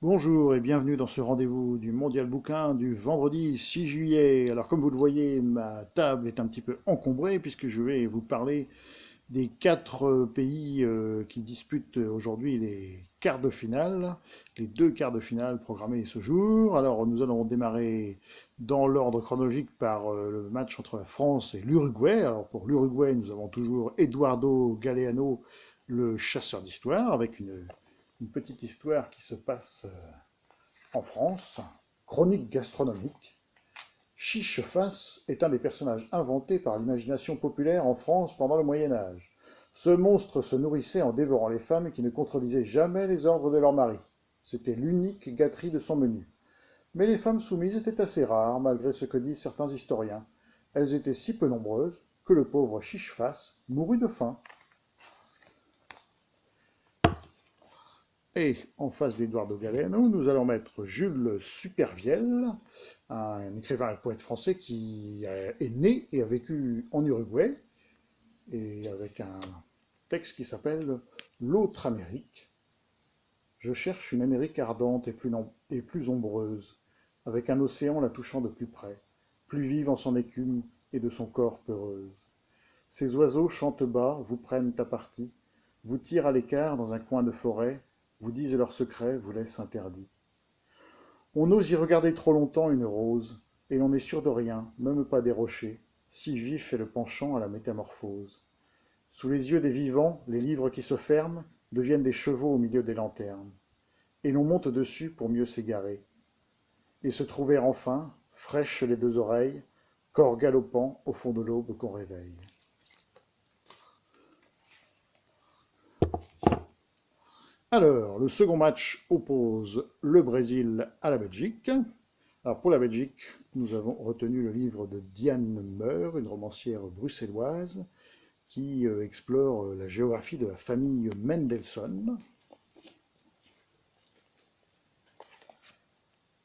Bonjour et bienvenue dans ce rendez-vous du Mondial Bouquin du vendredi 6 juillet. Alors comme vous le voyez, ma table est un petit peu encombrée puisque je vais vous parler des quatre pays qui disputent aujourd'hui les quarts de finale, les deux quarts de finale programmés ce jour. Alors nous allons démarrer dans l'ordre chronologique par le match entre la France et l'Uruguay. Alors pour l'Uruguay, nous avons toujours Eduardo Galeano, le chasseur d'histoire, avec une petite histoire qui se passe en France. Chronique gastronomique. Chiche-Face est un des personnages inventés par l'imagination populaire en France pendant le Moyen Âge. Ce monstre se nourrissait en dévorant les femmes qui ne contredisaient jamais les ordres de leur mari. C'était l'unique gâterie de son menu. Mais les femmes soumises étaient assez rares, malgré ce que disent certains historiens. Elles étaient si peu nombreuses que le pauvre Chiche-Face mourut de faim. Et en face d'Eduardo Galeano, nous allons mettre Jules Supervielle, un écrivain et poète français qui est né et a vécu en Uruguay, et avec un texte qui s'appelle L'autre Amérique. Je cherche une Amérique ardente et plus ombreuse, avec un océan la touchant de plus près, plus vive en son écume et de son corps peureuse. Ces oiseaux chantent bas, vous prennent à partie, vous tirent à l'écart dans un coin de forêt, vous disent leurs secrets, vous laissent interdits. On ose y regarder trop longtemps une rose, et l'on n'est sûr de rien, même pas des rochers, si vif est le penchant à la métamorphose. Sous les yeux des vivants, les livres qui se ferment deviennent des chevaux au milieu des lanternes, et l'on monte dessus pour mieux s'égarer. Et se trouver enfin, fraîches les deux oreilles, corps galopant au fond de l'aube qu'on réveille. Alors, le second match oppose le Brésil à la Belgique. Alors pour la Belgique, nous avons retenu le livre de Diane Meur, une romancière bruxelloise, qui explore la géographie de la famille Mendelssohn.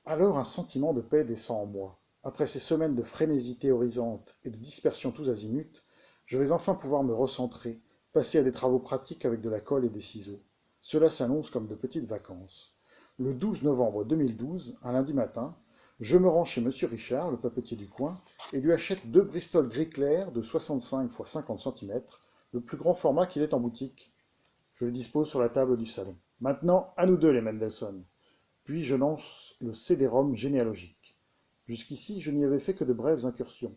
Alors un sentiment de paix descend en moi. Après ces semaines de frénésie théorisante et de dispersion tous azimuts, je vais enfin pouvoir me recentrer, passer à des travaux pratiques avec de la colle et des ciseaux. Cela s'annonce comme de petites vacances. Le 12 novembre 2012, un lundi matin, je me rends chez Monsieur Richard, le papetier du coin, et lui achète deux Bristol gris clair de 65 x 50 cm, le plus grand format qu'il ait en boutique. Je le dispose sur la table du salon. Maintenant, à nous deux les Mendelssohn. Puis je lance le CD-ROM généalogique. Jusqu'ici, je n'y avais fait que de brèves incursions.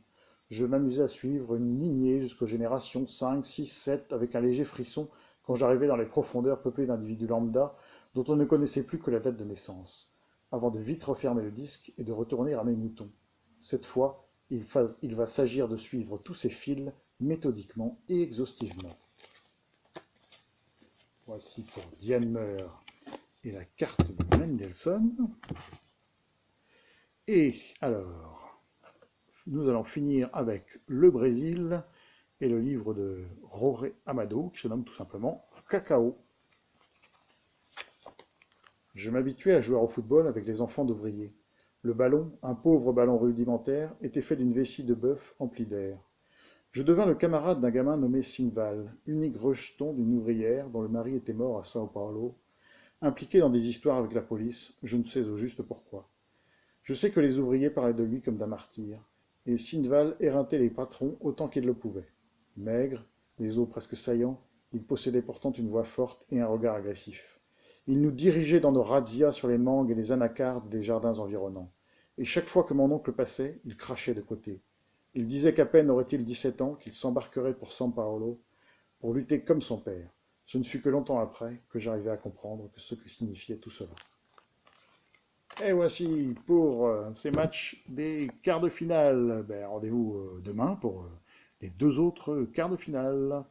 Je m'amusais à suivre une lignée jusqu'aux générations 5, 6, 7, avec un léger frisson quand j'arrivais dans les profondeurs peuplées d'individus lambda dont on ne connaissait plus que la date de naissance, avant de vite refermer le disque et de retourner à mes moutons. Cette fois, il va s'agir de suivre tous ces fils méthodiquement et exhaustivement. Voici pour Diane Meur et la carte de Mendelssohn. Et alors, nous allons finir avec le Brésil et le livre de Jorge Amado qui se nomme tout simplement Cacao. Je m'habituais à jouer au football avec les enfants d'ouvriers. Le ballon, un pauvre ballon rudimentaire, était fait d'une vessie de bœuf emplie d'air. Je devins le camarade d'un gamin nommé Sinval, unique rejeton d'une ouvrière dont le mari était mort à Sao Paulo, impliqué dans des histoires avec la police, je ne sais au juste pourquoi. Je sais que les ouvriers parlaient de lui comme d'un martyr, et Sinval éreintait les patrons autant qu'il le pouvait. Maigre, les os presque saillants, il possédait pourtant une voix forte et un regard agressif. Il nous dirigeait dans nos razzias sur les mangues et les anacardes des jardins environnants. Et chaque fois que mon oncle passait, il crachait de côté. Il disait qu'à peine aurait-il 17 ans qu'il s'embarquerait pour São Paulo pour lutter comme son père. Ce ne fut que longtemps après que j'arrivai à comprendre ce que signifiait tout cela. Et voici pour ces matchs des quarts de finale. Rendez-vous demain pour les deux autres quarts de finale.